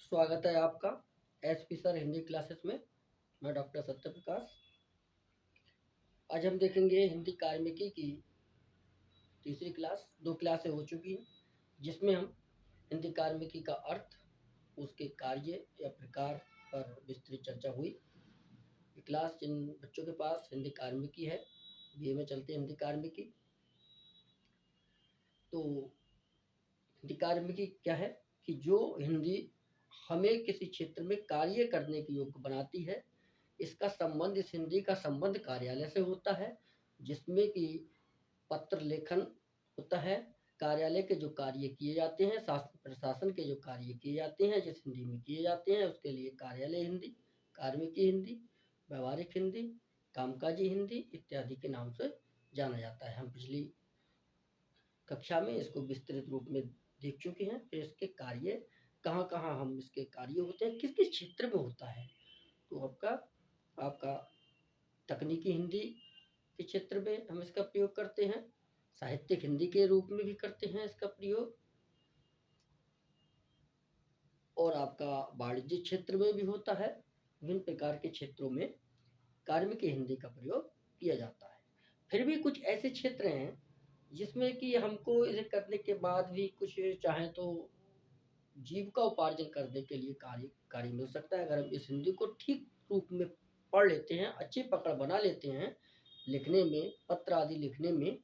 स्वागत है आपका एसपी सर हिंदी क्लासेस में। मैं डॉक्टर सत्य प्रकाश। आज हम देखेंगे हिंदी कार्मिकी की तीसरी क्लास। 2 क्लासें हो चुकी हैं जिसमें हम हिंदी कार्मिकी का अर्थ, उसके कार्य या प्रकार पर विस्तृत चर्चा हुई। ये क्लास जिन बच्चों के पास हिंदी कार्मिकी है, बीए में चलती है हिंदी कार्मिकी, तो हिंदी कार्मिकी क्या है कि जो हिंदी हमें किसी क्षेत्र में कार्य करने के योग्य बनाती है। इसका संबंध, इस हिंदी का संबंध कार्यालय से होता है, जिसमें कि पत्र लेखन होता है। कार्यालय के जो कार्य किए जाते हैं, शासन प्रशासन के जो कार्य किए जाते हैं, जिस हिंदी में किए जाते हैं, उसके लिए कार्यालय हिंदी, कार्मिकी हिंदी, व्यवहारिक हिंदी, कामकाजी हिंदी इत्यादि के नाम से जाना जाता है। हम पिछली कक्षा में इसको विस्तृत रूप में देख चुके हैं। फिर इसके कार्य कहाँ कहाँ हम इसके कार्य होते हैं, किस किस क्षेत्र में होता है। तो आपका आपका तकनीकी हिंदी के क्षेत्र में हम इसका प्रयोग करते हैं, साहित्यिक हिंदी के रूप में भी करते हैं इसका प्रयोग, और आपका वाणिज्य क्षेत्र में भी होता है। विभिन्न प्रकार के क्षेत्रों में कार्मिकी हिंदी का प्रयोग किया जाता है। फिर भी कुछ ऐसे क्षेत्र हैं जिसमें कि हमको इसे करने के बाद भी कुछ चाहे तो जीविका उपार्जन करने के लिए कार्य मिल सकता है। अगर हम इस हिंदी को ठीक रूप में पढ़ लेते हैं, अच्छी पकड़ बना लेते हैं लिखने में, पत्र आदि लिखने में,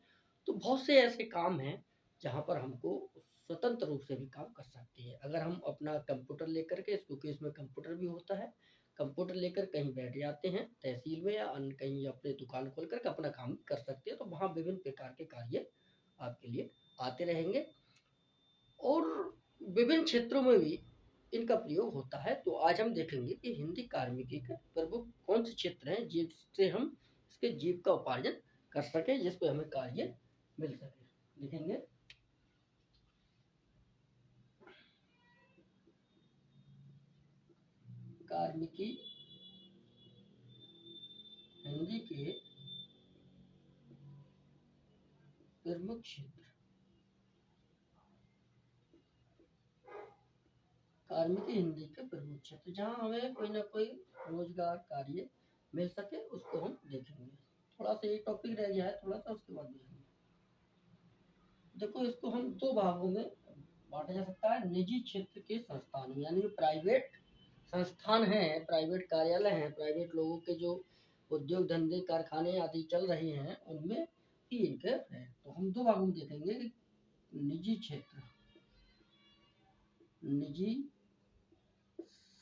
तो बहुत से ऐसे काम हैं जहाँ पर हमको स्वतंत्र रूप से भी काम कर सकते हैं। अगर हम अपना कंप्यूटर लेकर के, क्योंकि इसमें कंप्यूटर भी होता है, कंप्यूटर लेकर कहीं बैठ जाते हैं तहसील में या अन्य कहीं अपने दुकान खोल कर के अपना काम कर सकते हैं, तो वहाँ विभिन्न प्रकार के कार्य आपके लिए आते रहेंगे और विभिन्न क्षेत्रों में भी इनका प्रयोग होता है। तो आज हम देखेंगे कि हिंदी कार्मिकी के प्रमुख कौन से क्षेत्र हैं जिससे हम इसके जीविका उपार्जन कर सके, जिस पे हमें कार्य मिल सके। लिखेंगे कार्मिकी हिंदी के प्रमुख क्षेत्र। कार्मिकी हिंदी के प्रमुख क्षेत्र जहाँ हमें कोई ना कोई रोजगार कार्य मिल सके, उसको हम देखेंगे। थोड़ा सा ये टॉपिक रह गया है, थोड़ा सा उसके बाद देखेंगे। देखो, इसको हम 2 भागों में बांटा जा सकता है। निजी क्षेत्र के संस्थान, यानी जो प्राइवेट संस्थान हैं, प्राइवेट कार्यालय हैं, प्राइवेट लोगों के जो उद्योग धंधे कारखाने आदि चल रहे हैं, उनमें ही इनके हैं। तो हम 2 भागों में देखेंगे कि निजी क्षेत्र, निजी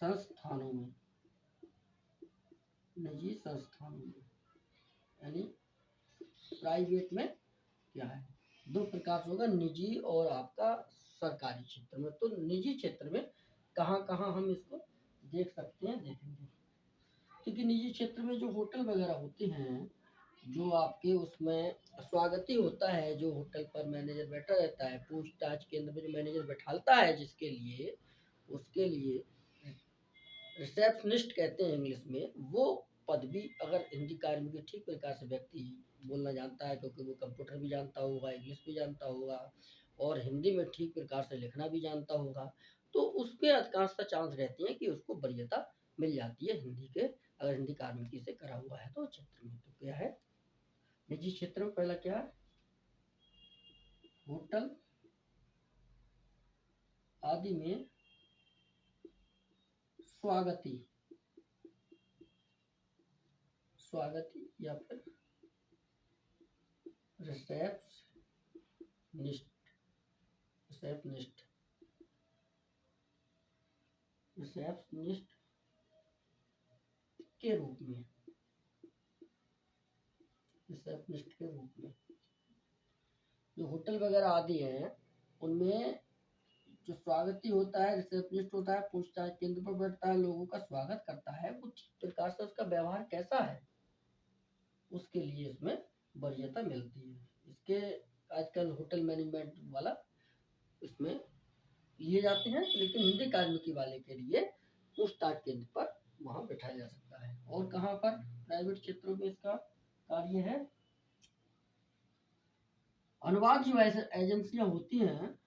संस्थानों में, निजी संस्थानों में यानी प्राइवेट में क्या है, 2 प्रकार से होगा, निजी और आपका सरकारी क्षेत्र में। तो निजी क्षेत्र में कहाँ कहाँ हम इसको देख सकते हैं, देखेंगे। क्योंकि निजी क्षेत्र में जो होटल वगैरह होते हैं, जो आपके उसमें स्वागती होता है, जो होटल पर मैनेजर बैठा रहता है, पूछताछ केंद्र में जो मैनेजर बैठालता है, जिसके लिए, उसके लिए रिसेप्शनिस्ट कहते हैं इंग्लिश में। वो पदवी अगर हिंदी कार्मिक ठीक प्रकार से व्यक्ति बोलना जानता है, क्योंकि वो कंप्यूटर भी जानता होगा, इंग्लिश भी जानता होगा और हिंदी में ठीक प्रकार से लिखना भी जानता होगा, तो उसके अधिकांशतः चांस रहते हैं कि उसको वरीयता मिल जाती है हिंदी के, अगर हिंदी कार्मिकी से करा हुआ है तो क्षेत्र में। तो क्या है निजी क्षेत्र में, पहला क्या है, होटल आदि में स्वागती, स्वागती या फिर रिसेप्शनिस्ट, रिसेप्शनिस्ट, रिसेप्शनिस्ट के रूप में, रिसेप्शनिस्ट के रूप में जो होटल वगैरह आदि हैं, उनमें जो स्वागती होता है, रिसेप्शनिस्ट होता है, पूछताछ केंद्र पर बैठता है, लोगों का स्वागत करता है, वो ठीक प्रकार से उसका व्यवहार कैसा है, उसके लिए इसमें वरीयता मिलती है। इसके आजकल होटल मैनेजमेंट वाला इसमें लिए जाते हैं, लेकिन हिंदी कार्मिकी वाले के लिए पूछताछ केंद्र पर वहाँ बैठाया जा सकता है। और कहाँ पर प्राइवेट क्षेत्रों में इसका कार्य है, अनुवाद जो एजेंसियां होती हैं,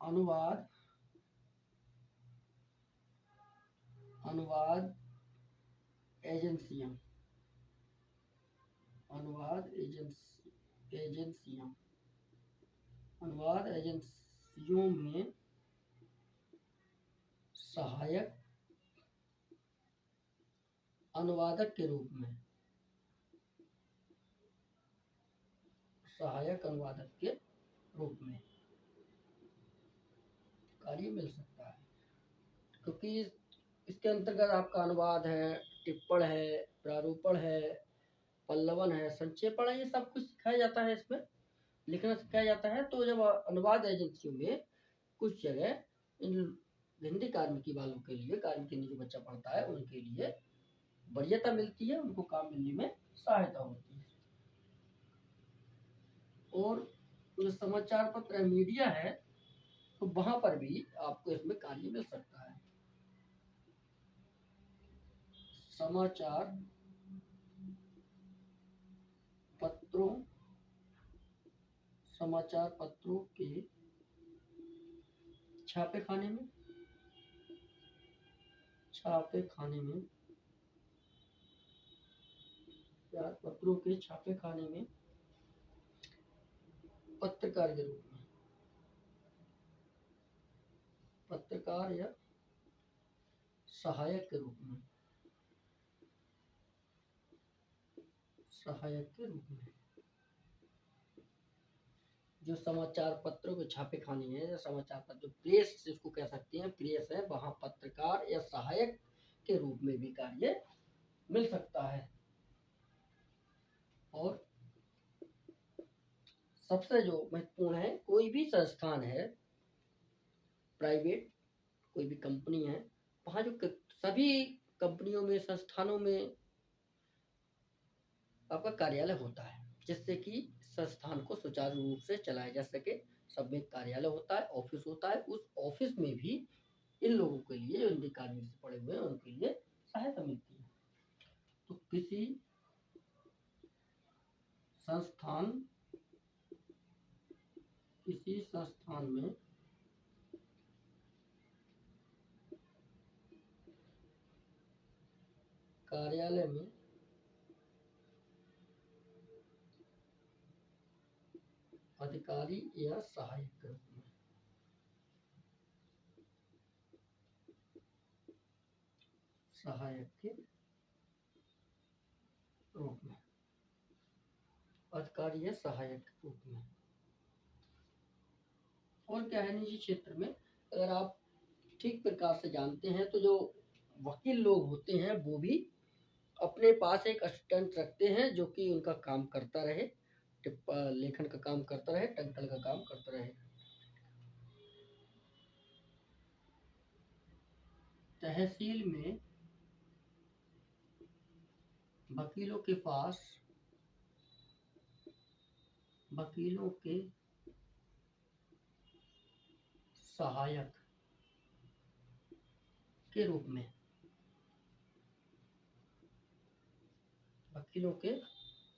अनुवाद अनुवाद एजेंसियां, अनुवाद एजेंसियां, अनुवाद एजेंसियों में सहायक अनुवादक के रूप में, सहायक अनुवादक के रूप में कार्य मिल सकता है। क्योंकि इसके अंतर्गत आपका अनुवाद है, टिप्पण है, प्रारूपण है, पल्लवन है, संक्षेपण है, ये सब कुछ सिखाया जाता है, इसमें लिखना सिखाया जाता है। तो जब अनुवाद एजेंसियों में कुछ जगह इन हिंदी कार्मिकी वालों के लिए, कार्मिक हिंदी जो बच्चा पढ़ता है उनके लिए वरीयता मिलती है, उनको काम मिलने में सहायता होती है। और जो समाचार पत्र है, मीडिया है, तो वहां पर भी आपको इसमें कार्य मिल सकता है। समाचार पत्रों, समाचार पत्रों के छापे खाने में, छापे खाने में, या पत्रों के छापे खाने में पत्रकार के रूप में, पत्रकार या सहायक के रूप में, सहायक के रूप में जो समाचार पत्रों के छापे खाने हैं, समाचार पत्र जो प्रेस जिसको कह सकते हैं, प्रेस है, वहां पत्रकार या सहायक के रूप में भी कार्य मिल सकता है। और सबसे जो महत्वपूर्ण है, कोई भी संस्थान है, प्राइवेट कोई भी कंपनी है, वहां जो सभी कंपनियों में, संस्थानों में आपका कार्यालय होता है, जिससे कि संस्थान को सुचारू रूप से चलाया जा सके। सब में कार्यालय होता है, ऑफिस होता है। उस ऑफिस में भी इन लोगों के लिए, जो हिंदी कार्मिक से पढ़े हुए हैं, उनके लिए सहायता मिलती है। तो किसी संस्थान में कार्यालय में अधिकारी या सहायक के रूप में, सहायक के रूप में, अधिकारी या सहायक के रूप में। और क्या है, निजी क्षेत्र में अगर आप ठीक प्रकार से जानते हैं, तो जो वकील लोग होते हैं वो भी अपने पास एक असिस्टेंट रखते हैं, जो कि उनका काम करता रहे, लेखन का काम करता रहे, टंकल का काम करता रहे। तहसील में वकीलों के पास, वकीलों के सहायक के रूप में, वकीलों के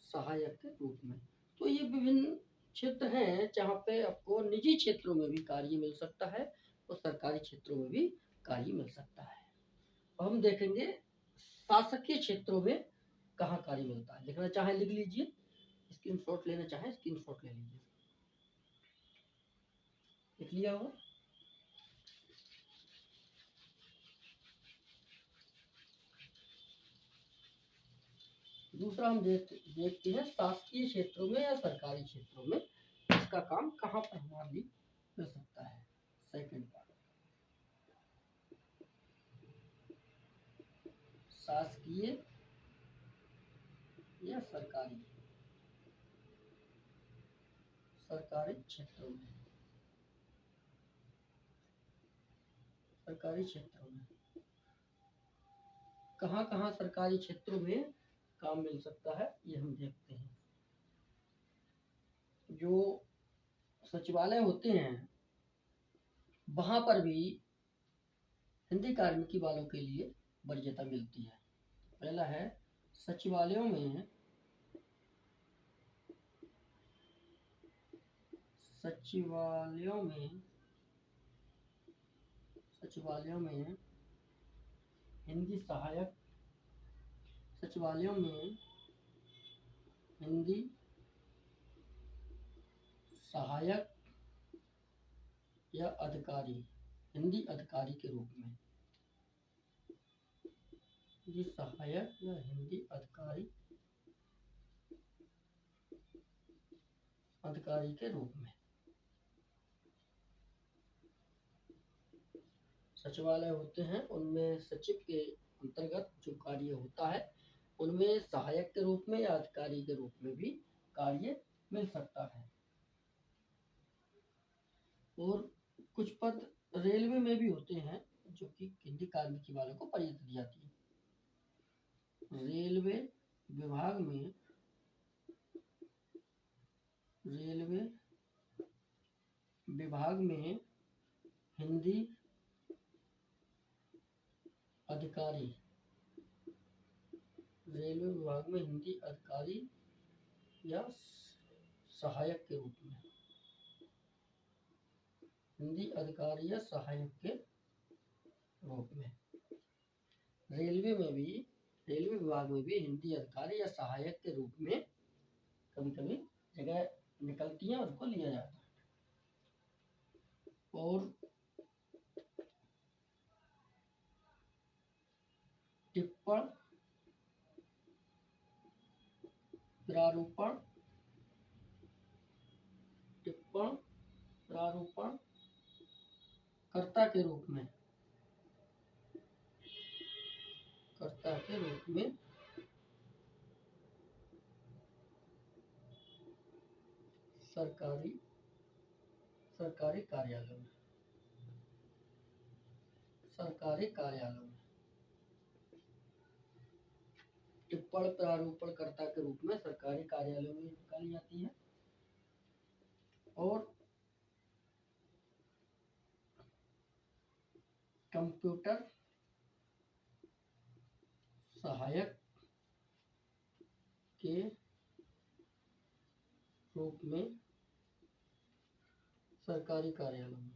सहायक के रूप में। तो ये विभिन्न क्षेत्र हैं जहाँ पे आपको निजी क्षेत्रों में भी कार्य मिल सकता है और सरकारी क्षेत्रों में भी कार्य मिल सकता है। हम देखेंगे शासकीय क्षेत्रों में कहाँ कार्य मिलता है। लिखना चाहे लिख लीजिए, स्क्रीनशॉट लेना चाहे स्क्रीनशॉट ले लीजिए। लिख लिया हो? दूसरा हम देखते हैं शासकीय क्षेत्रों में या सरकारी क्षेत्रों में इसका काम कहाँ पर हमारे लिए मिल सकता है। सेकंड पार्ट, शासकीय या सरकारी क्षेत्रों में, सरकारी क्षेत्रों में कहाँ कहाँ सरकारी क्षेत्रों में काम मिल सकता है, ये हम देखते हैं। जो सचिवालय होते हैं वहां पर भी हिंदी कार्मिकी वालों के लिए वरीयता मिलती है। पहला है सचिवालयों में, सचिवालयों में हिंदी सहायक सचिवालयों में हिंदी सहायक या अधिकारी, हिंदी अधिकारी के रूप में, हिंदी सहायक या हिंदी अधिकारी के रूप में सचिवालय होते हैं, उनमें सचिव के अंतर्गत जो कार्य होता है उनमें सहायक के रूप में या अधिकारी के रूप में भी कार्य मिल सकता है। और कुछ पद रेलवे में भी होते हैं जो कि हिंदी कार्मिकी वालों को परिचित दी जाती है। रेलवे विभाग में हिंदी अधिकारी, रेलवे विभाग में हिंदी अधिकारी या सहायक के रूप में, हिंदी अधिकारी या सहायक के रूप में रेलवे विभाग में भी हिंदी अधिकारी या सहायक के रूप में कभी कभी जगह निकलती है, उसको लिया जाता है। और टिप्पण प्रारूपण कर्ता के रूप में सरकारी कार्यालयों में टिप्पण प्रारूपण कर्ता के रूप में सरकारी कार्यालयों में निकाली जाती है। और कंप्यूटर सहायक के रूप में सरकारी कार्यालयों में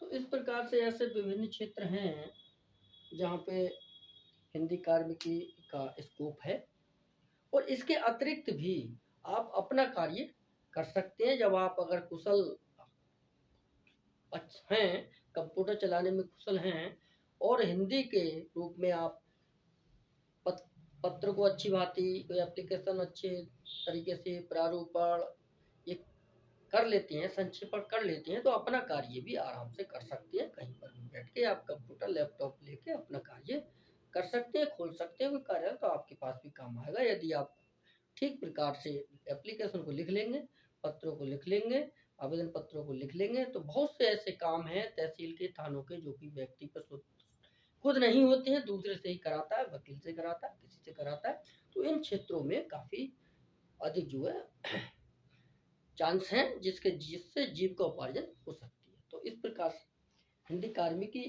तो इस प्रकार से ऐसे विभिन्न क्षेत्र हैं जहाँ पे हिंदी कार्मिकी का स्कोप है। और इसके अतिरिक्त भी आप अपना कार्य कर सकते हैं। जब आप अगर कुशल हैं, कंप्यूटर चलाने में कुशल हैं और हिंदी के रूप में आप पत्र को अच्छी भांति, कोई एप्लीकेशन अच्छे तरीके से प्रारूपण ये कर लेते हैं, संक्षेपण कर लेते हैं, तो अपना कार्य भी आराम से कर सकते हैं। कहीं पर भी बैठ के आप कंप्यूटर लैपटॉप लेके अपना कार्य कर सकते हैं, खोल सकते हैं कोई कार्य, तो आपके पास भी काम आएगा। यदि आप ठीक प्रकार से एप्लीकेशन को लिख लेंगे, पत्रों को लिख लेंगे, आवेदन पत्रों को लिख लेंगे, तो बहुत से ऐसे काम हैं तहसील के, थानों के, जो कि व्यक्ति पर खुद नहीं होते हैं, दूसरे से ही कराता है, वकील से कराता है, किसी से कराता है। तो इन क्षेत्रों में काफ़ी अधिक जो है चांस हैं जिससे जीविकोपार्जन हो सकती है। तो इस प्रकार से हिंदी कार्मिकी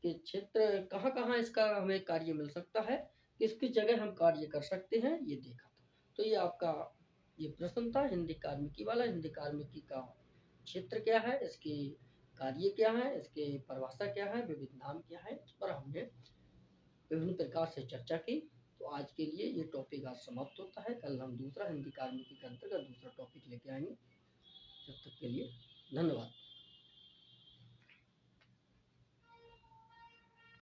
के क्षेत्र कहाँ इसका हमें कार्य मिल सकता है, किस किस जगह हम कार्य कर सकते हैं, ये देखा था। तो ये आपका ये प्रश्न था हिंदी कार्मिकी वाला। हिंदी कार्मिकी का क्षेत्र क्या है, इसके कार्य क्या है, इसके परिभाषा क्या है, विविध नाम क्या है, इस पर हमने विभिन्न प्रकार से चर्चा की। तो आज के लिए ये टॉपिक आज समाप्त होता है। कल हम दूसरा हिंदी कार्मिकी के अंतर्गत दूसरा टॉपिक लेके आएंगे। तब तक के लिए धन्यवाद।